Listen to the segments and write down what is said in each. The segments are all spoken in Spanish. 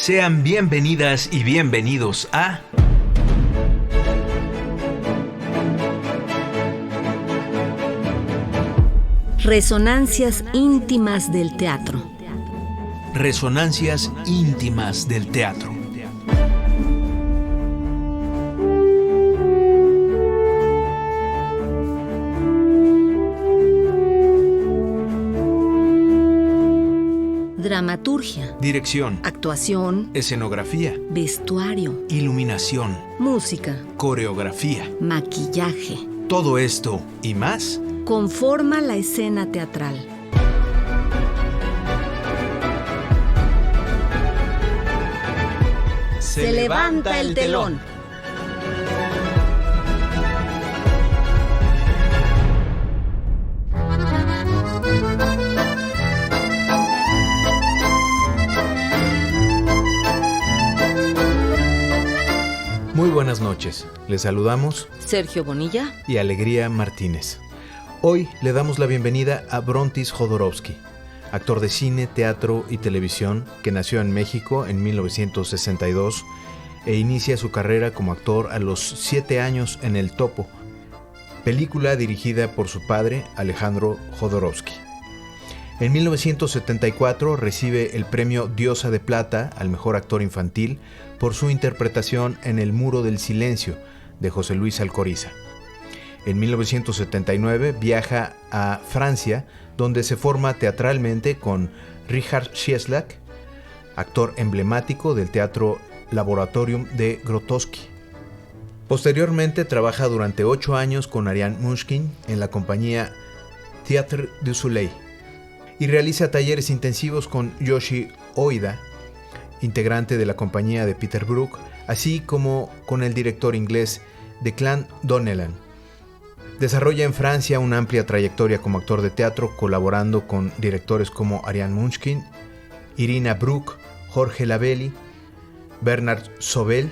Sean bienvenidas y bienvenidos a... Resonancias íntimas del teatro. Resonancias íntimas del teatro. Dramaturgia, Dirección, actuación, escenografía, vestuario, iluminación, música, coreografía. maquillaje, Todo esto y más conforma la escena teatral. Se levanta el telón. Muy buenas noches. Les saludamos Sergio Bonilla y Alegría Martínez. Hoy le damos la bienvenida a Brontis Jodorowsky, actor de cine, teatro y televisión que nació en México en 1962 e inicia su carrera como actor a los 7 años en El Topo, película dirigida por su padre Alejandro Jodorowsky. En 1974 recibe el premio Diosa de Plata al mejor actor infantil por su interpretación en El Muro del Silencio de José Luis Alcoriza. En 1979 viaja a Francia, donde se forma teatralmente con Richard Schieslak, actor emblemático del Teatro Laboratorium de Grotowski. Posteriormente trabaja durante 8 años con Ariane Munchkin en la compañía Théâtre du Soleil y realiza talleres intensivos con Yoshi Oida, integrante de la compañía de Peter Brook, así como con el director inglés Declan Donnellan. Desarrolla en Francia una amplia trayectoria como actor de teatro, colaborando con directores como Ariane Munchkin, Irina Brook, Jorge Labelli, Bernard Sobel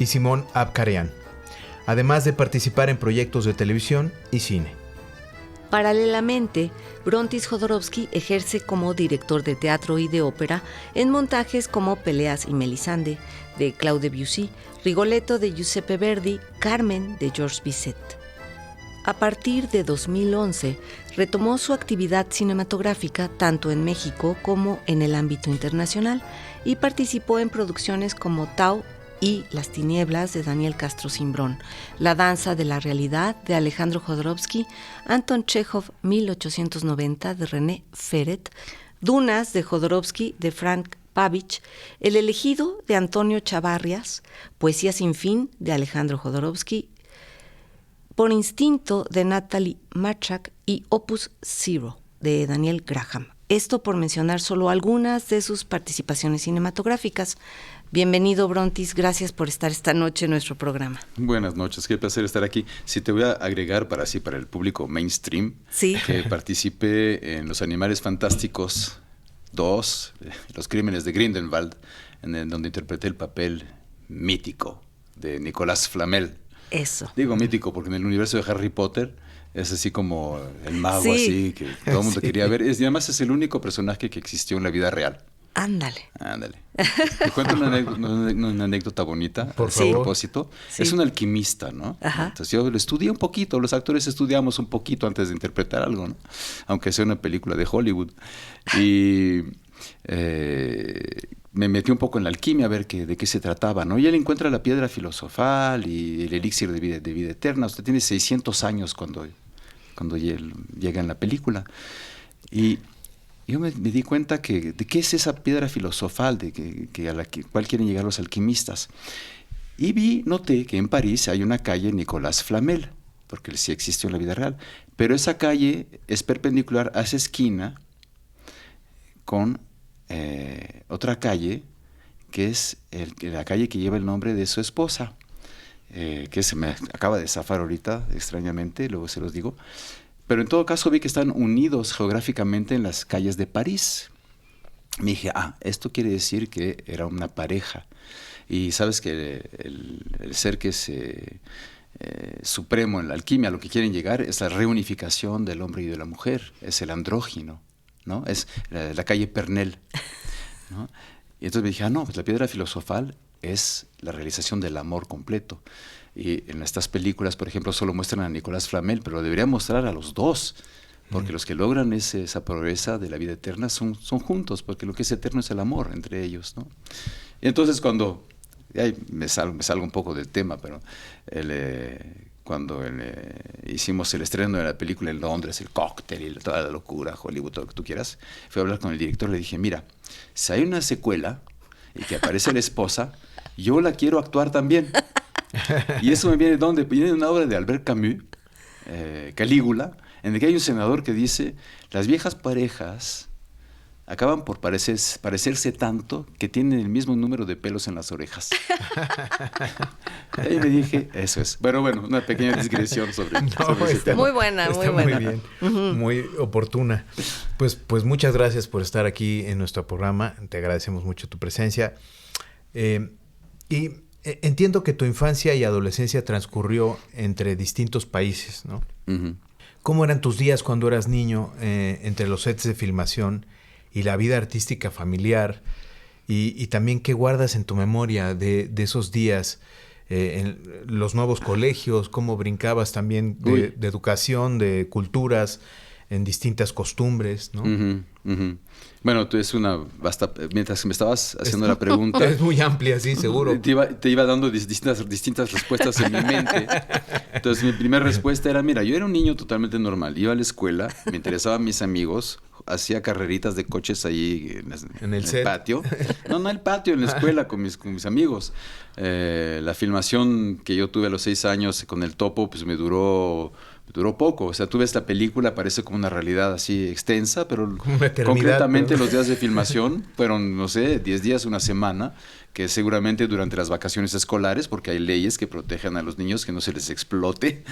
y Simón Abkarian, además de participar en proyectos de televisión y cine. Paralelamente, Brontis Jodorowsky ejerce como director de teatro y de ópera en montajes como Peleas y Melisande, de Claude Debussy, Rigoletto, de Giuseppe Verdi, Carmen, de Georges Bizet. A partir de 2011, retomó su actividad cinematográfica tanto en México como en el ámbito internacional y participó en producciones como Tau y Las Tinieblas, de Daniel Castro Cimbrón, La Danza de la Realidad, de Alejandro Jodorowsky, Anton Chekhov, 1890, de René Ferret, Dunas, de Jodorowsky, de Frank Pavich, El Elegido, de Antonio Chavarrias, Poesía sin fin, de Alejandro Jodorowsky, Por Instinto, de Natalie Machak, y Opus Zero, de Daniel Graham. Esto por mencionar solo algunas de sus participaciones cinematográficas. Bienvenido, Brontis, gracias por estar esta noche en nuestro programa. Buenas noches, qué placer estar aquí. Sí, te voy a agregar para el público mainstream, sí, que participé en Los Animales Fantásticos 2, Los Crímenes de Grindelwald, donde interpreté el papel mítico de Nicolas Flamel. Eso. Digo mítico porque en el universo de Harry Potter es así como el mago, sí, así que todo el mundo quería ver. Y además es el único personaje que existió en la vida real. Ándale. Te cuento una anécdota bonita, por favor. A propósito. Sí. Es un alquimista, ¿no? Ajá. Entonces yo lo estudié un poquito, los actores estudiamos un poquito antes de interpretar algo, ¿no? Aunque sea una película de Hollywood. Y me metí un poco en la alquimia a ver de qué se trataba, ¿no? Y él encuentra la piedra filosofal y el elixir de vida eterna. Usted tiene 600 años cuando llega en la película. Y yo me di cuenta de qué es esa piedra filosofal a la cual quieren llegar los alquimistas. Y noté que en París hay una calle Nicolas Flamel, porque él sí existió en la vida real, pero esa calle es perpendicular, hace esquina con otra calle, que es la calle que lleva el nombre de su esposa, que se me acaba de zafar ahorita, extrañamente, luego se los digo. Pero en todo caso vi que están unidos geográficamente en las calles de París. Me dije, esto quiere decir que era una pareja. Y sabes que el ser que es supremo en la alquimia, a lo que quieren llegar es la reunificación del hombre y de la mujer, es el andrógino, ¿no? Es la calle Pernel, ¿no? Y entonces me dije, no, pues la piedra filosofal es la realización del amor completo. Y en estas películas, por ejemplo, solo muestran a Nicolás Flamel, pero debería mostrar a los dos, porque los que logran esa proeza de la vida eterna son juntos, porque lo que es eterno es el amor entre ellos, ¿no? Y entonces cuando, ahí me salgo un poco del tema, pero cuando hicimos el estreno de la película en Londres, el cóctel y toda la locura, Hollywood, todo lo que tú quieras, fui a hablar con el director, le dije, mira, si hay una secuela y que aparece la esposa, yo la quiero actuar también. Y eso me viene viene de una obra de Albert Camus, Calígula, en el que hay un senador que dice, las viejas parejas acaban por parecerse tanto que tienen el mismo número de pelos en las orejas. Y ahí me dije, eso es. Pero bueno, una pequeña digresión sobre ese tema. Muy buena, muy buena. Muy bien, muy oportuna. Pues muchas gracias por estar aquí en nuestro programa. Te agradecemos mucho tu presencia. Y entiendo que tu infancia y adolescencia transcurrió entre distintos países, ¿no? Uh-huh. ¿Cómo eran tus días cuando eras niño entre los sets de filmación y la vida artística familiar? Y también, ¿qué guardas en tu memoria de esos días en los nuevos colegios? ¿Cómo brincabas también de educación, de culturas, en distintas costumbres, ¿no? Uh-huh, uh-huh. Bueno, tú mientras me estabas haciendo la pregunta... Es muy amplia, sí, seguro. Te iba dando distintas respuestas en mi mente. Entonces, mi primera respuesta era, mira, yo era un niño totalmente normal. Iba a la escuela, me interesaban mis amigos, hacía carreritas de coches ahí en el patio. No el patio, en la escuela con mis amigos. La filmación que yo tuve a los 6 años con el Topo, pues me duró poco. O sea, tú ves la película, parece como una realidad así extensa, pero concretamente los días de filmación fueron, no sé, 10 días, una semana, que seguramente durante las vacaciones escolares, porque hay leyes que protegen a los niños que no se les explote.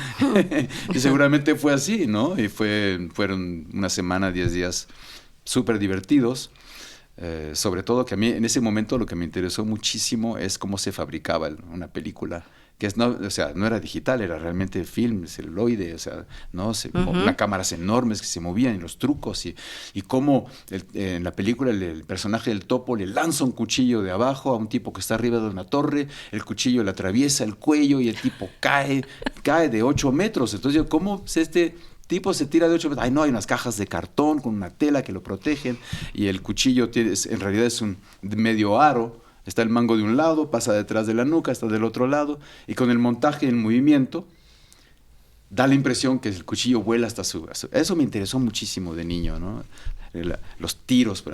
Y seguramente fue así, ¿no? Y fueron una semana, 10 días súper divertidos. Sobre todo que a mí en ese momento lo que me interesó muchísimo es cómo se fabricaba una película. O sea, no era digital, era realmente film, celuloide, o sea, ¿no? Unas cámaras enormes que se movían y los trucos y cómo en la película el personaje del Topo le lanza un cuchillo de abajo a un tipo que está arriba de una torre, el cuchillo le atraviesa el cuello y el tipo cae de 8 metros. Entonces, ¿cómo este tipo se tira de 8 metros? Ay, no, hay unas cajas de cartón con una tela que lo protegen y el cuchillo en realidad es un medio aro. Está el mango de un lado, pasa detrás de la nuca, está del otro lado, y con el montaje y el movimiento da la impresión que el cuchillo vuela hasta Eso me interesó muchísimo de niño, ¿no? Los tiros,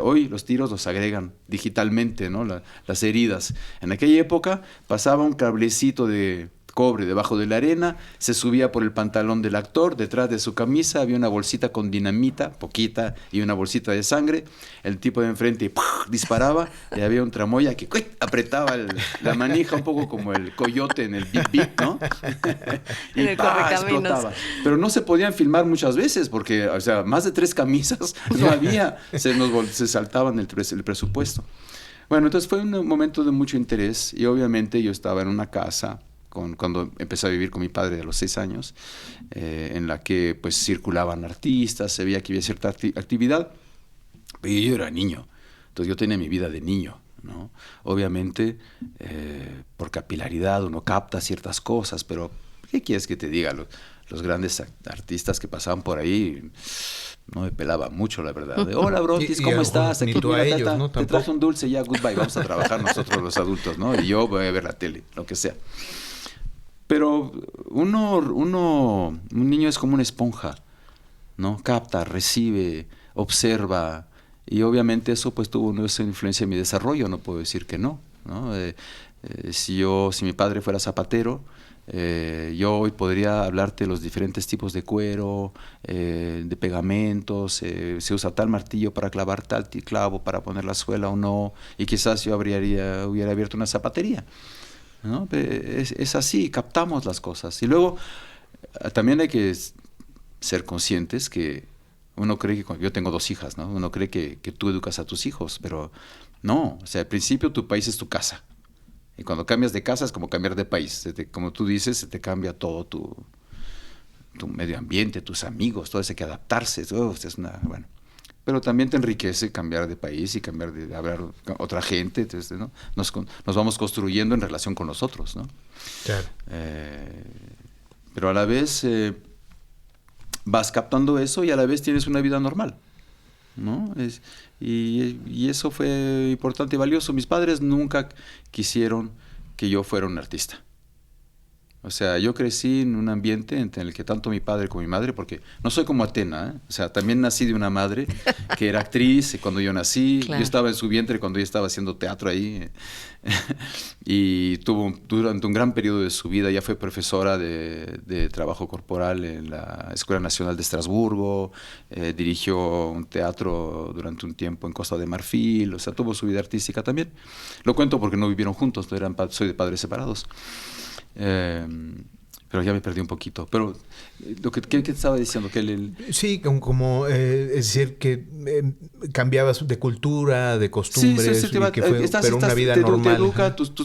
hoy los tiros los agregan digitalmente, ¿no? Las heridas. En aquella época pasaba un cablecito de cobre debajo de la arena, se subía por el pantalón del actor, detrás de su camisa había una bolsita con dinamita, poquita, y una bolsita de sangre, el tipo de enfrente disparaba, y había un tramoya que apretaba la manija un poco como el coyote en el Bip Bip, ¿no? Y en el explotaba. Pero no se podían filmar muchas veces, porque, o sea, más de 3 camisas no había, se saltaban el presupuesto. Bueno, entonces fue un momento de mucho interés, y obviamente yo estaba en una casa cuando empecé a vivir con mi padre a los 6 años, en la que pues circulaban artistas, se veía que había cierta actividad, pero yo era niño, entonces yo tenía mi vida de niño, ¿no? Obviamente, por capilaridad uno capta ciertas cosas, pero ¿qué quieres que te diga? Los grandes artistas que pasaban por ahí no me pelaba mucho, la verdad. Hola, Brontis, ¿cómo estás? Aquí tú a ellos, ¿no? Te traje un dulce, ya, goodbye, vamos a trabajar nosotros los adultos, ¿no? Y yo voy a ver la tele, lo que sea. Pero un niño es como una esponja, ¿no? Capta, recibe, observa, y obviamente eso pues tuvo una influencia en mi desarrollo, no puedo decir que no, ¿no? Si mi padre fuera zapatero, yo hoy podría hablarte de los diferentes tipos de cuero, de pegamentos, se usa tal martillo para clavar tal clavo, para poner la suela o no, y quizás yo hubiera abierto una zapatería, ¿no? Es así, captamos las cosas. Y luego también hay que ser conscientes que uno cree que, yo tengo 2 hijas, ¿no? Uno cree que tú educas a tus hijos, pero no, o sea, al principio tu país es tu casa. Y cuando cambias de casa es como cambiar de país. Como tú dices, se te cambia todo tu medio ambiente, tus amigos, todo eso hay que adaptarse. Bueno. pero también te enriquece cambiar de país y cambiar de hablar con otra gente, entonces, ¿no? Nos vamos construyendo en relación con los otros, ¿no? Claro. Pero a la vez vas captando eso y a la vez tienes una vida normal, ¿no? Y eso fue importante y valioso. Mis padres nunca quisieron que yo fuera un artista. O sea, yo crecí en un ambiente en el que tanto mi padre como mi madre, porque no soy como Atena, ¿eh? O sea, también nací de una madre que era actriz cuando yo nací. Claro. Yo estaba en su vientre cuando ella estaba haciendo teatro ahí. Y durante un gran periodo de su vida, ya fue profesora de trabajo corporal en la Escuela Nacional de Estrasburgo, dirigió un teatro durante un tiempo en Costa de Marfil, o sea, tuvo su vida artística también. Lo cuento porque no vivieron juntos, soy de padres separados. Pero ya me perdí un poquito. Pero ¿qué te estaba diciendo? Sí, como es decir, que cambiabas de cultura, de costumbres, sí, pero una vida normal.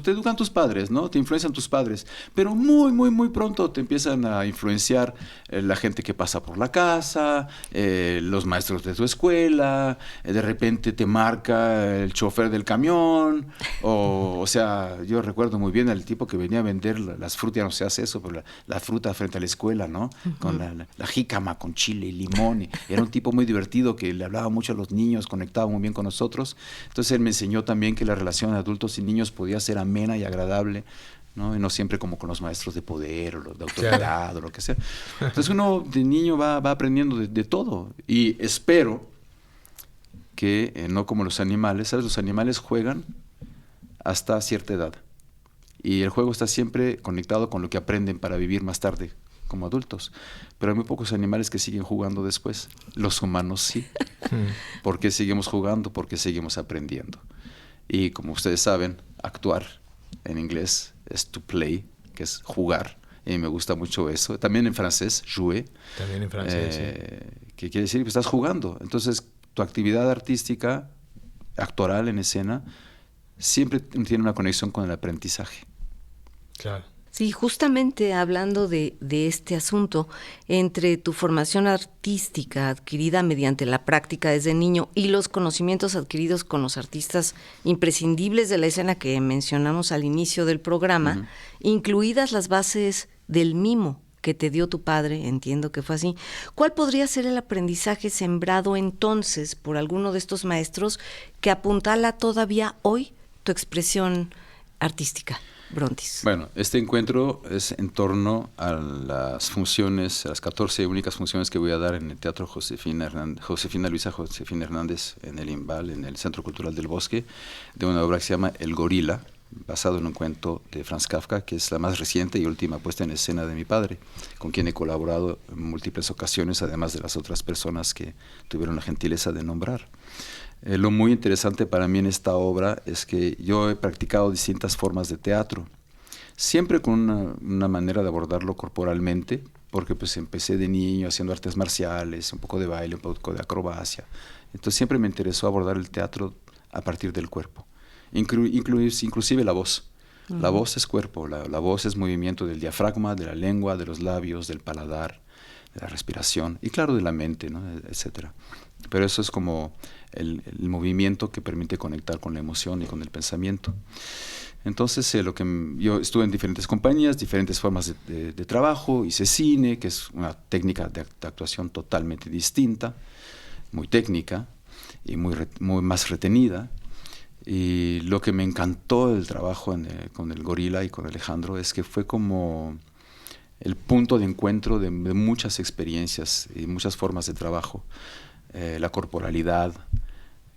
Te educan tus padres, ¿no? Te influencian tus padres. Pero muy, muy, muy pronto te empiezan a influenciar la gente que pasa por la casa, los maestros de tu escuela, de repente te marca el chofer del camión, o sea, yo recuerdo muy bien al tipo que venía a vender las frutas, no se hace eso, pero la fruta frente a la escuela, ¿no? Uh-huh. Con la jícama, con chile y limón. Era un tipo muy divertido que le hablaba mucho a los niños, conectaba muy bien con nosotros. Entonces él me enseñó también que la relación de adultos y niños podía ser amena y agradable, ¿no? Y no siempre como con los maestros de poder o de autoridad, claro, o lo que sea. Entonces uno de niño va aprendiendo de todo. Y espero que no como los animales, ¿sabes? Los animales juegan hasta cierta edad. Y el juego está siempre conectado con lo que aprenden para vivir más tarde como adultos. Pero hay muy pocos animales que siguen jugando después. Los humanos sí. ¿Por qué seguimos jugando? Porque seguimos aprendiendo. Y como ustedes saben, actuar en inglés es to play, que es jugar. Y me gusta mucho eso. También en francés, jouer. También en francés, sí. Que quiere decir que estás jugando. Entonces, tu actividad artística, actoral en escena, siempre tiene una conexión con el aprendizaje. Claro. Sí, justamente hablando de este asunto, entre tu formación artística adquirida mediante la práctica desde niño y los conocimientos adquiridos con los artistas imprescindibles de la escena que mencionamos al inicio del programa, uh-huh, incluidas las bases del mimo que te dio tu padre, entiendo que fue así, ¿cuál podría ser el aprendizaje sembrado entonces por alguno de estos maestros que apuntala todavía hoy tu expresión artística, Brontis? Bueno, este encuentro es en torno a las funciones, a las 14 únicas funciones que voy a dar en el Teatro Josefina Luisa Josefina Hernández en el Imbal, en el Centro Cultural del Bosque, de una obra que se llama El Gorila, basado en un cuento de Franz Kafka, que es la más reciente y última puesta en escena de mi padre, con quien he colaborado en múltiples ocasiones, además de las otras personas que tuvieron la gentileza de nombrar. Lo muy interesante para mí en esta obra es que yo he practicado distintas formas de teatro, siempre con una manera de abordarlo corporalmente, porque pues empecé de niño haciendo artes marciales, un poco de baile, un poco de acrobacia. Entonces siempre me interesó abordar el teatro a partir del cuerpo, inclusive la voz. Uh-huh. La voz es cuerpo, la voz es movimiento del diafragma, de la lengua, de los labios, del paladar, de la respiración y claro de la mente, ¿no? Etcétera. Pero eso es como el movimiento que permite conectar con la emoción y con el pensamiento. Entonces, yo estuve en diferentes compañías, diferentes formas de trabajo, hice cine, que es una técnica de actuación totalmente distinta, muy técnica y muy más retenida. Y lo que me encantó del trabajo con el Gorila y con Alejandro es que fue como el punto de encuentro de muchas experiencias y muchas formas de trabajo. La corporalidad,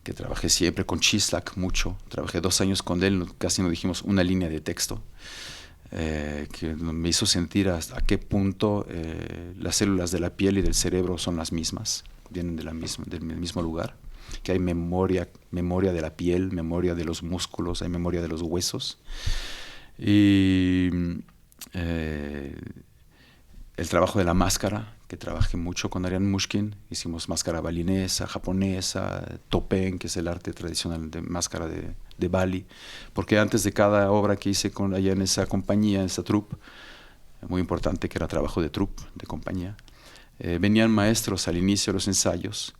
que trabajé siempre con Chislak mucho, trabajé 2 años con él, casi no dijimos una línea de texto, que me hizo sentir hasta qué punto las células de la piel y del cerebro son las mismas, vienen del mismo lugar, que hay memoria de la piel, memoria de los músculos, hay memoria de los huesos, y el trabajo de la máscara, que trabajé mucho con Ariane Mushkin, hicimos máscara balinesa, japonesa, topeng, que es el arte tradicional de máscara de Bali, porque antes de cada obra que hice allá en esa compañía, en esa troupe, muy importante que era trabajo de troupe, de compañía, venían maestros al inicio de los ensayos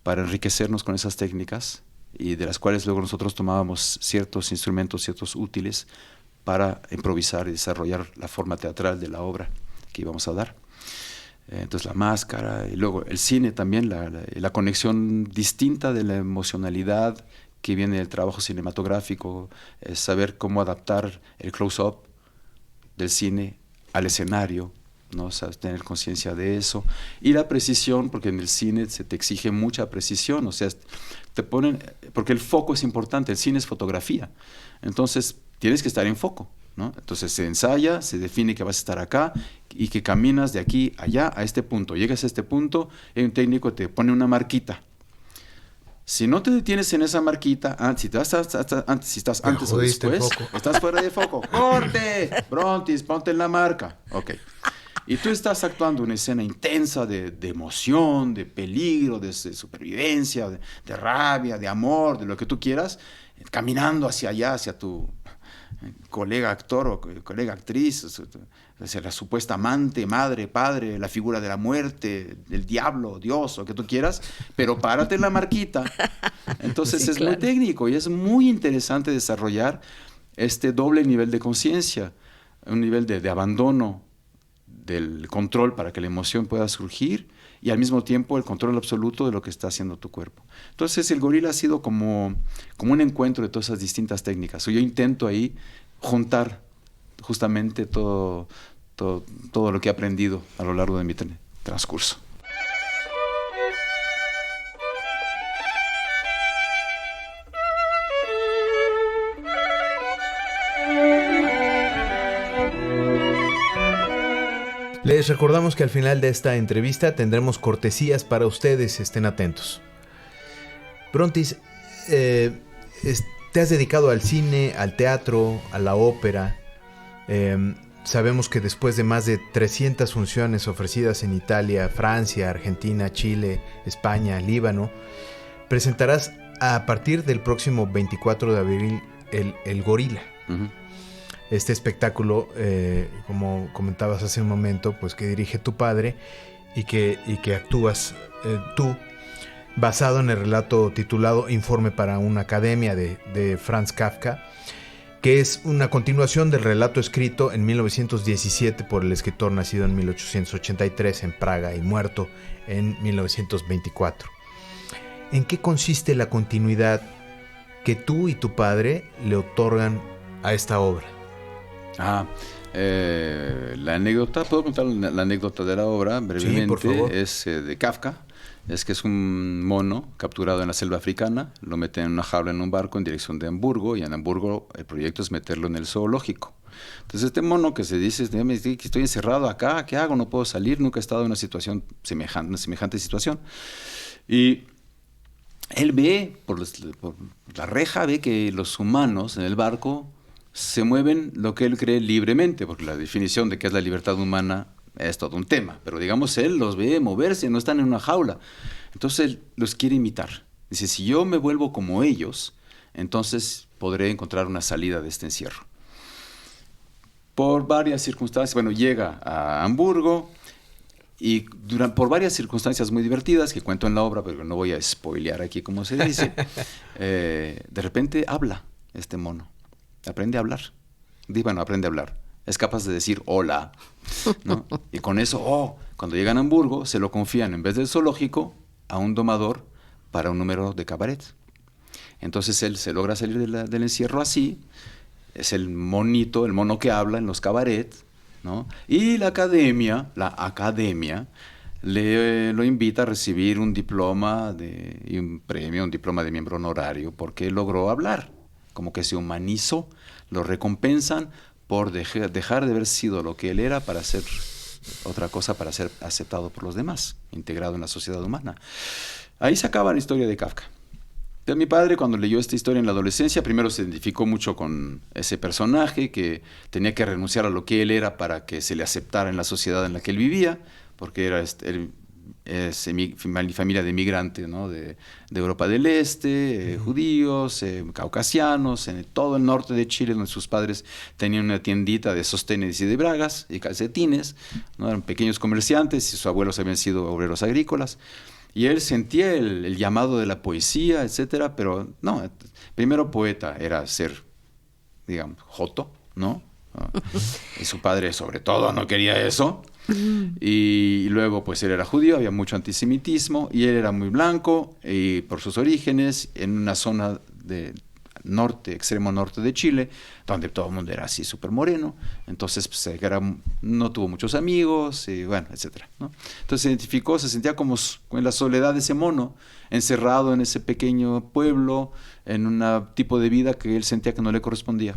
para enriquecernos con esas técnicas y de las cuales luego nosotros tomábamos ciertos instrumentos, ciertos útiles para improvisar y desarrollar la forma teatral de la obra que íbamos a dar. Entonces la máscara y luego el cine también, la conexión distinta de la emocionalidad que viene del trabajo cinematográfico, es saber cómo adaptar el close-up del cine al escenario, ¿no? O sea, tener conciencia de eso. Y la precisión, porque en el cine se te exige mucha precisión, o sea, te ponen, porque el foco es importante, el cine es fotografía, entonces tienes que estar en foco, ¿no? Entonces se ensaya, se define que vas a estar acá y que caminas de aquí a allá a este punto. Llegas a este punto y un técnico te pone una marquita. Si no te detienes en esa marquita, si estás antes o después, estás fuera de foco. ¡Corte! Brontis, ponte en la marca. Ok. Y tú estás actuando una escena intensa de emoción, de peligro, de supervivencia, de rabia, de amor, de lo que tú quieras, caminando hacia allá, hacia tu colega actor o colega actriz, hacia la supuesta amante, madre, padre, la figura de la muerte, el diablo, Dios, lo que tú quieras, pero párate en la marquita. Entonces sí, es claro, muy técnico y es muy interesante desarrollar este doble nivel de conciencia, un nivel de abandono del control para que la emoción pueda surgir y al mismo tiempo el control absoluto de lo que está haciendo tu cuerpo. Entonces el gorila ha sido como un encuentro de todas esas distintas técnicas. Yo intento ahí juntar justamente todo lo que he aprendido a lo largo de mi transcurso. Les recordamos que al final de esta entrevista tendremos cortesías para ustedes, estén atentos. Brontis, te has dedicado al cine, al teatro, a la ópera. Sabemos que después de más de 300 funciones ofrecidas en Italia, Francia, Argentina, Chile, España, Líbano, presentarás a partir del próximo 24 de abril el Gorila. Uh-huh. Este espectáculo, como comentabas hace un momento, pues que dirige tu padre y que actúas tú, basado en el relato titulado Informe para una Academia de Franz Kafka, que es una continuación del relato escrito en 1917 por el escritor nacido en 1883 en Praga y muerto en 1924. ¿En qué consiste la continuidad que tú y tu padre le otorgan a esta obra? La anécdota, puedo contar la anécdota de la obra brevemente. Sí, por favor. Es de Kafka. Es que es un mono capturado en la selva africana, lo meten en una jaula en un barco en dirección de Hamburgo, y en Hamburgo el proyecto es meterlo en el zoológico. Entonces este mono que se dice, estoy encerrado acá, ¿qué hago? No puedo salir, nunca he estado en una semejante situación. Y él ve, por la reja, ve que los humanos en el barco se mueven lo que él cree libremente, porque la definición de qué es la libertad humana es todo un tema, pero digamos él los ve moverse, no están en una jaula, entonces él los quiere imitar. Dice, si yo me vuelvo como ellos, entonces podré encontrar una salida de este encierro. Por varias circunstancias, llega a Hamburgo y por varias circunstancias muy divertidas que cuento en la obra, pero no voy a spoilear aquí como se dice, de repente habla este mono. Aprende a hablar. Aprende a hablar. Es capaz de decir hola, ¿no? Y con eso, cuando llegan a Hamburgo, se lo confían en vez del zoológico a un domador para un número de cabaret. Entonces él se logra salir del encierro así. Es el mono que habla en los cabarets, ¿no? Y la academia lo invita a recibir un diploma y un premio, un diploma de miembro honorario, porque logró hablar. Como que se humanizó, lo recompensan por dejar de haber sido lo que él era para ser otra cosa, para ser aceptado por los demás, integrado en la sociedad humana. Ahí se acaba la historia de Kafka. Pero mi padre, cuando leyó esta historia en la adolescencia, primero se identificó mucho con ese personaje que tenía que renunciar a lo que él era para que se le aceptara en la sociedad en la que él vivía, porque era familia de emigrantes, ¿no? de Europa del Este, judíos, caucasianos, en todo el norte de Chile, donde sus padres tenían una tiendita de sostenes y de bragas y calcetines, ¿no? Eran pequeños comerciantes y sus abuelos habían sido obreros agrícolas. Y él sentía el llamado de la poesía, etcétera, pero no, primero poeta era ser, digamos, joto, ¿no? Y su padre sobre todo no quería eso. Y luego pues él era judío, había mucho antisemitismo y él era muy blanco y por sus orígenes en una zona de norte, extremo norte de Chile, donde todo el mundo era así súper moreno, entonces pues, no tuvo muchos amigos y bueno, etcétera, ¿no? Entonces se identificó, se sentía como en la soledad de ese mono, encerrado en ese pequeño pueblo, en un tipo de vida que él sentía que no le correspondía.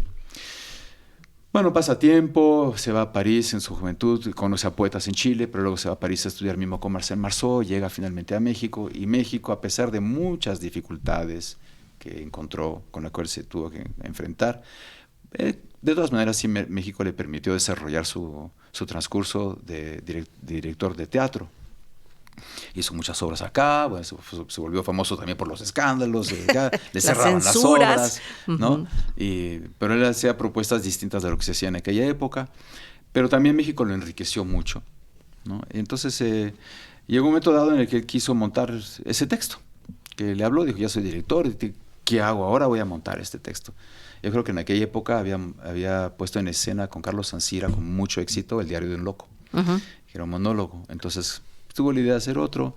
Bueno, pasa tiempo, se va a París en su juventud, conoce a poetas en Chile, pero luego se va a París a estudiar mismo con Marcel Marceau, llega finalmente a México, y México, a pesar de muchas dificultades que encontró, con las cuales se tuvo que enfrentar, de todas maneras sí México le permitió desarrollar su transcurso de director de teatro. Hizo muchas obras acá, bueno, se volvió famoso también por los escándalos, le cerraban las obras, ¿no? Pero él hacía propuestas distintas de lo que se hacía en aquella época, pero también México lo enriqueció mucho, ¿no? Entonces llegó un momento dado en el que él quiso montar ese texto, que le habló, dijo, ya soy director, ¿qué hago ahora? Voy a montar este texto. Yo creo que en aquella época había puesto en escena con Carlos Sancira con mucho éxito El diario de un loco, que era un monólogo, entonces tuvo la idea de hacer otro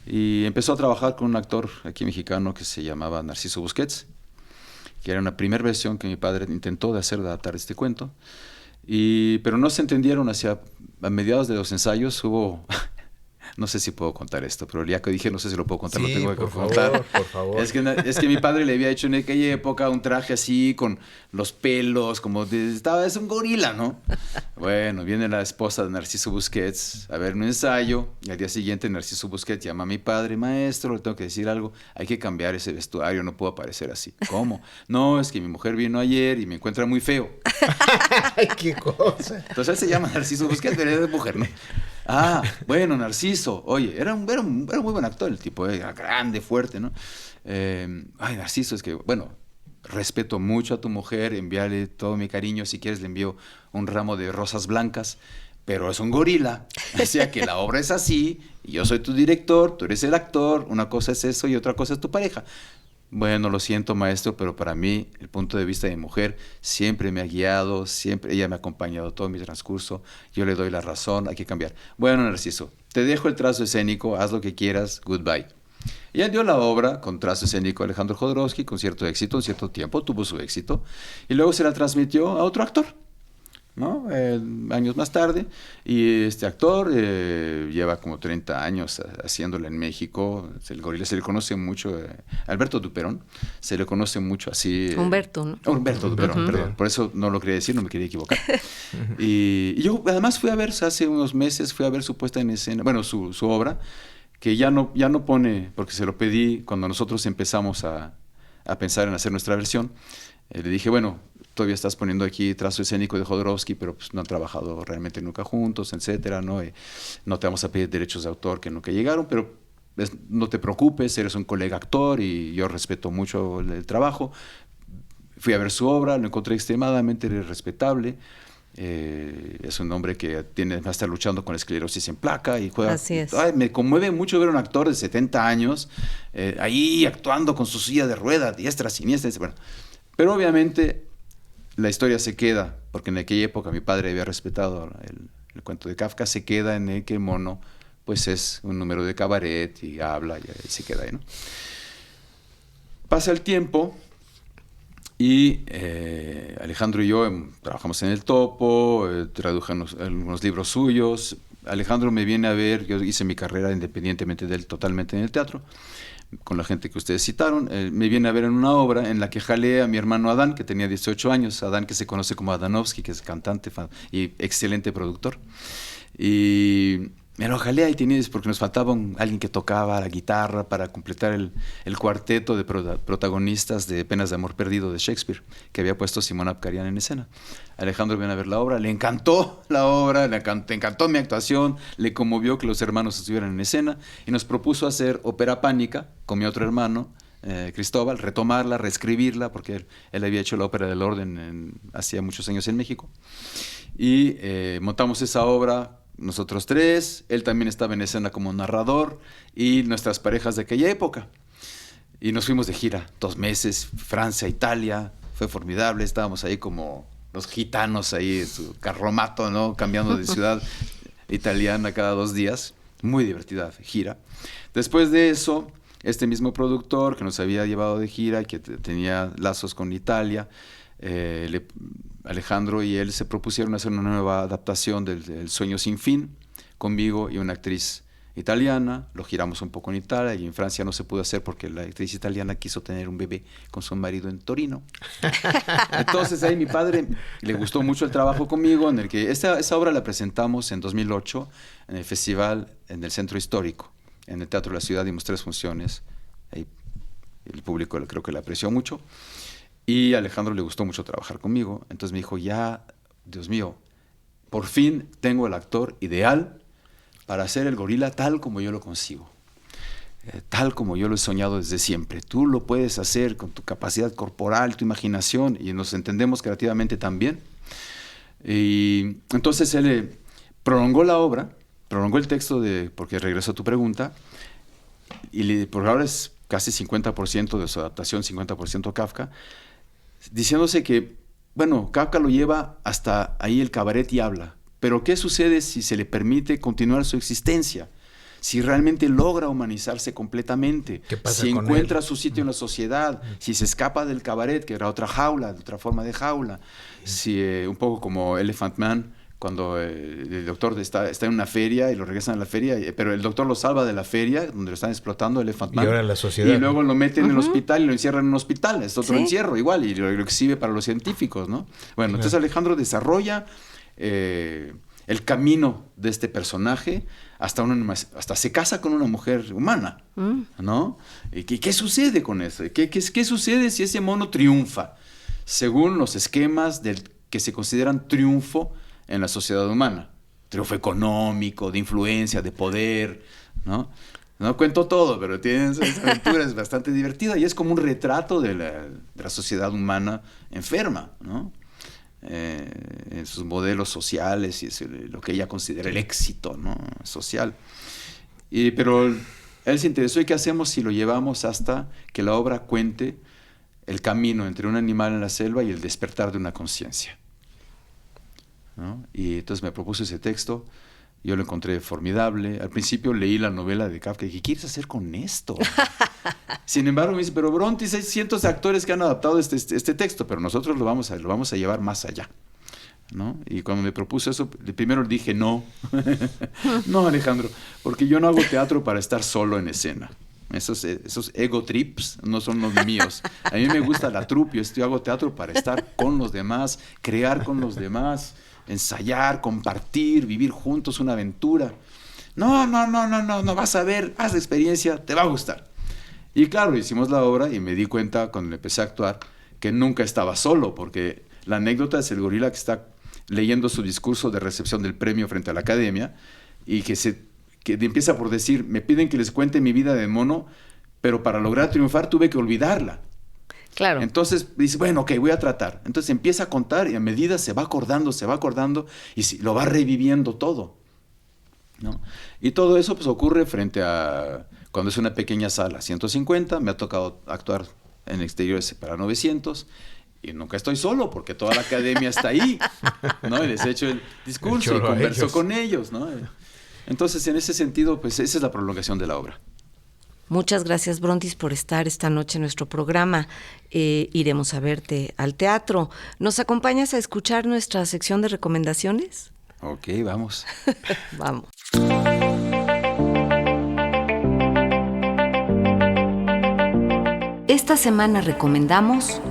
y empezó a trabajar con un actor aquí mexicano que se llamaba Narciso Busquets, que era una primera versión que mi padre intentó de adaptar este cuento, pero no se entendieron. A mediados de los ensayos hubo... No sé si puedo contar esto, pero ya que dije, no sé si lo puedo contar, sí, lo tengo que por contar. Favor, por favor. Es que mi padre le había hecho en aquella época un traje así, con los pelos, es un gorila, ¿no? Bueno, viene la esposa de Narciso Busquets a ver un ensayo, y al día siguiente Narciso Busquets llama a mi padre, maestro, le tengo que decir algo, hay que cambiar ese vestuario, no puedo aparecer así. ¿Cómo? No, es que mi mujer vino ayer y me encuentra muy feo. ¡Ay, qué cosa! Entonces él se llama Narciso Busquets, pero es de mujer, ¿no? Ah, bueno, Narciso. Oye, era un muy buen actor el tipo, era grande, fuerte, ¿no? Ay, Narciso, es que, bueno, respeto mucho a tu mujer, envíale todo mi cariño, si quieres le envío un ramo de rosas blancas, pero es un gorila, o sea que la obra es así, y yo soy tu director, tú eres el actor, una cosa es eso y otra cosa es tu pareja. Bueno, lo siento, maestro, pero para mí el punto de vista de mi mujer siempre me ha guiado, siempre ella me ha acompañado todo mi transcurso, yo le doy la razón, hay que cambiar. Bueno, Narciso, te dejo el trazo escénico, haz lo que quieras, goodbye. Ella dio la obra con trazo escénico a Alejandro Jodorowsky, con cierto éxito, en cierto tiempo, tuvo su éxito, y luego se la transmitió a otro actor, ¿no? Años más tarde, y este actor lleva como 30 años haciéndola en México. El gorila se le conoce mucho, Alberto Duperón, se le conoce mucho así. Humberto, ¿no? Humberto Duperón, perdón, por eso no lo quería decir, no me quería equivocar. y yo además fui a ver, hace unos meses, fui a ver su puesta en escena, bueno, su obra, que ya no pone, porque se lo pedí cuando nosotros empezamos a pensar en hacer nuestra versión. Le dije, bueno, todavía estás poniendo aquí trazo escénico de Jodorowsky, pero pues no han trabajado realmente nunca juntos, etcétera, ¿no? No te vamos a pedir derechos de autor que nunca llegaron, pero no te preocupes, eres un colega actor y yo respeto mucho el trabajo. Fui a ver su obra, lo encontré extremadamente respetable. Es un hombre que está luchando con la esclerosis en placa y juega. Así es. Me conmueve mucho ver a un actor de 70 años ahí actuando con su silla de ruedas, diestra, siniestra. Bueno, pero obviamente la historia se queda, porque en aquella época mi padre había respetado el cuento de Kafka, se queda en el que el mono pues es un número de cabaret y habla y se queda ahí, ¿no? Pasa el tiempo y Alejandro y yo trabajamos en El Topo, traduje algunos libros suyos. Alejandro me viene a ver, yo hice mi carrera independientemente de él totalmente en el teatro, con la gente que ustedes citaron. Me viene a ver en una obra en la que jalé a mi hermano Adán, que tenía 18 años, Adán, que se conoce como Adanovsky, que es cantante y excelente productor. Y me lo jalé ahí, porque nos faltaba alguien que tocaba la guitarra para completar el cuarteto de protagonistas de Penas de Amor Perdido de Shakespeare, que había puesto Simón Abkarian en escena. Alejandro viene a ver la obra, le encantó la obra, le encantó mi actuación, le conmovió que los hermanos estuvieran en escena y nos propuso hacer Ópera Pánica con mi otro hermano, Cristóbal, retomarla, reescribirla, porque él había hecho la Ópera del Orden hacía muchos años en México. Y montamos esa obra nosotros tres, él también estaba en escena como narrador y nuestras parejas de aquella época. Y nos fuimos de gira, 2 meses, Francia, Italia, fue formidable, estábamos ahí como los gitanos ahí en su carromato, ¿no? Cambiando de ciudad italiana cada 2 días, muy divertida gira. Después de eso, este mismo productor que nos había llevado de gira y que tenía lazos con Italia, Alejandro y él se propusieron hacer una nueva adaptación del Sueño sin fin, conmigo y una actriz italiana. Lo giramos un poco en Italia y en Francia no se pudo hacer porque la actriz italiana quiso tener un bebé con su marido en Torino. Entonces ahí mi padre le gustó mucho el trabajo conmigo, en el que esa obra la presentamos en 2008 en el festival en el Centro Histórico, en el Teatro de la Ciudad. Dimos 3 funciones, ahí el público creo que la apreció mucho y a Alejandro le gustó mucho trabajar conmigo. Entonces me dijo, ya, Dios mío, por fin tengo el actor ideal para hacer el gorila tal como yo lo concibo, tal como yo lo he soñado desde siempre. Tú lo puedes hacer con tu capacidad corporal, tu imaginación, y nos entendemos creativamente también. Y entonces él prolongó la obra, prolongó el texto, porque regresó a tu pregunta, y por ahora es casi 50% de su adaptación, 50% Kafka, diciéndose que, bueno, Kafka lo lleva hasta ahí el cabaret y habla. Pero ¿qué sucede si se le permite continuar su existencia? Si realmente logra humanizarse completamente, si encuentra su sitio en la sociedad, si se escapa del cabaret, que era otra jaula, otra forma de jaula, si un poco como Elephant Man, cuando el doctor está en una feria y lo regresan a la feria, pero el doctor lo salva de la feria, donde lo están explotando, Elephant Man. Y ahora la sociedad. Y luego lo meten en el hospital y lo encierran en un hospital, es otro encierro igual, y lo exhibe para los científicos, ¿no? Bueno, entonces Alejandro desarrolla el camino de este personaje hasta se casa con una mujer humana, ¿no? ¿Qué sucede con eso? ¿Qué sucede si ese mono triunfa según los esquemas que se consideran triunfo en la sociedad humana? Triunfo económico, de influencia, de poder, ¿no? No cuento todo, pero esa aventura es bastante divertida y es como un retrato de la sociedad humana enferma, ¿no? En sus modelos sociales y lo que ella considera el éxito, ¿no? Social. Pero él se interesó, ¿y qué hacemos si lo llevamos hasta que la obra cuente el camino entre un animal en la selva y el despertar de una conciencia, ¿no? Y entonces me propuso ese texto, yo lo encontré formidable. Al principio leí la novela de Kafka y dije, ¿qué quieres hacer con esto? Sin embargo me dice, pero Brontis, hay cientos de actores que han adaptado este texto, pero nosotros lo vamos a llevar más allá, ¿no? Y cuando me propuso eso, primero le dije no. No, Alejandro, porque yo no hago teatro para estar solo en escena. Esos ego trips no son los míos. A mí me gusta la troupe, yo hago teatro para estar con los demás, crear con los demás, ensayar, compartir, vivir juntos una aventura. No, vas a ver, haz la experiencia, te va a gustar. Y claro, hicimos la obra y me di cuenta cuando empecé a actuar que nunca estaba solo, porque la anécdota es el gorila que está leyendo su discurso de recepción del premio frente a la academia y que empieza por decir, me piden que les cuente mi vida de mono, pero para lograr triunfar tuve que olvidarla. Claro. Entonces dice, bueno, ok, voy a tratar. Entonces empieza a contar y a medida se va acordando y lo va reviviendo todo, ¿no? Y todo eso pues ocurre frente a, cuando es una pequeña sala, 150, me ha tocado actuar en exteriores para 900 y nunca estoy solo porque toda la academia está ahí, ¿no? Y les he hecho el discurso y converso con ellos, ¿no? Entonces en ese sentido, pues esa es la prolongación de la obra. Muchas gracias, Brontis, por estar esta noche en nuestro programa. Iremos a verte al teatro. ¿Nos acompañas a escuchar nuestra sección de recomendaciones? Ok, vamos. Vamos. Esta semana recomendamos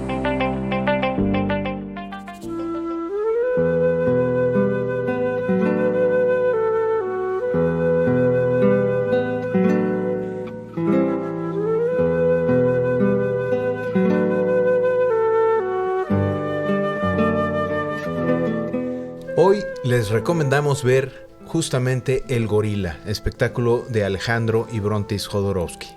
Hoy les recomendamos ver justamente El Gorila, espectáculo de Alejandro y Brontis Jodorowsky,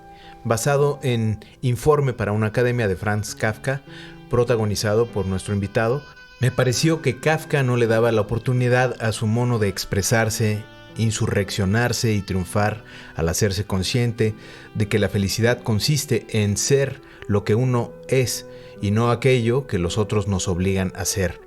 basado en Informe para una Academia de Franz Kafka, protagonizado por nuestro invitado. Me pareció que Kafka no le daba la oportunidad a su mono de expresarse insurreccionarse y triunfar al hacerse consciente de que la felicidad consiste en ser lo que uno es y no aquello que los otros nos obligan a ser.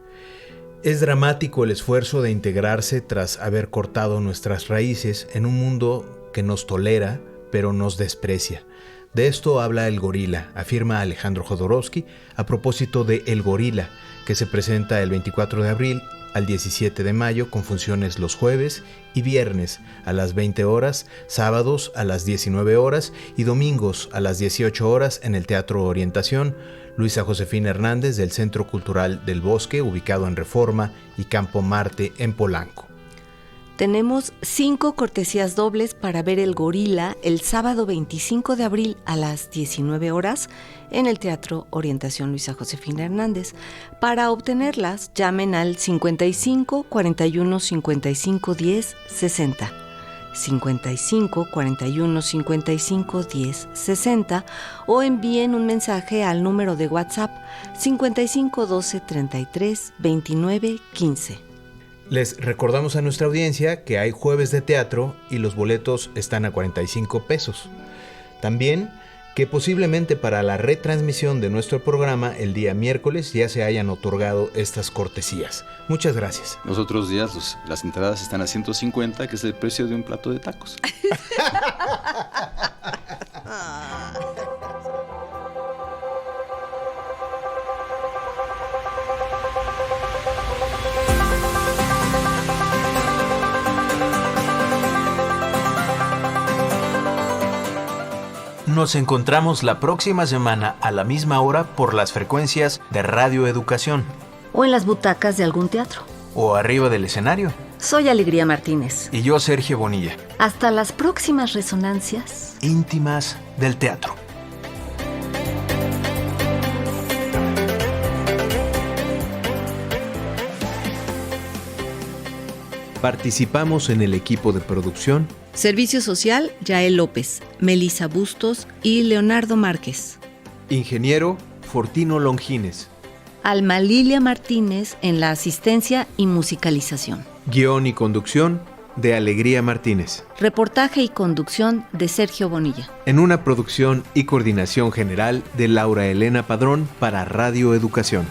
Es dramático el esfuerzo de integrarse tras haber cortado nuestras raíces en un mundo que nos tolera, pero nos desprecia. De esto habla El Gorila, afirma Alejandro Jodorowsky a propósito de El Gorila, que se presenta el 24 de abril al 17 de mayo con funciones los jueves y viernes a las 20 horas, sábados a las 19 horas y domingos a las 18 horas en el Teatro Orientación Luisa Josefina Hernández del Centro Cultural del Bosque, ubicado en Reforma y Campo Marte en Polanco. Tenemos 5 cortesías dobles para ver El Gorila el sábado 25 de abril a las 19 horas en el Teatro Orientación Luisa Josefina Hernández. Para obtenerlas, llamen al 55 41 55 10 60. 55 41 55 10 60 o envíen un mensaje al número de WhatsApp 55 12 33 29 15. Les recordamos a nuestra audiencia que hay jueves de teatro y los boletos están a 45 pesos. También que posiblemente para la retransmisión de nuestro programa el día miércoles ya se hayan otorgado estas cortesías. Muchas gracias. Los otros días las entradas están a 150, que es el precio de un plato de tacos. Nos encontramos la próxima semana a la misma hora por las frecuencias de Radio Educación. O en las butacas de algún teatro. O arriba del escenario. Soy Alegría Martínez. Y yo, Sergio Bonilla. Hasta las próximas resonancias íntimas del teatro. Participamos en el equipo de producción. Servicio Social, Yael López, Melisa Bustos y Leonardo Márquez. Ingeniero, Fortino Longines. Alma Lilia Martínez en la asistencia y musicalización. Guión y conducción de Alegría Martínez. Reportaje y conducción de Sergio Bonilla. En una producción y coordinación general de Laura Elena Padrón para Radio Educación.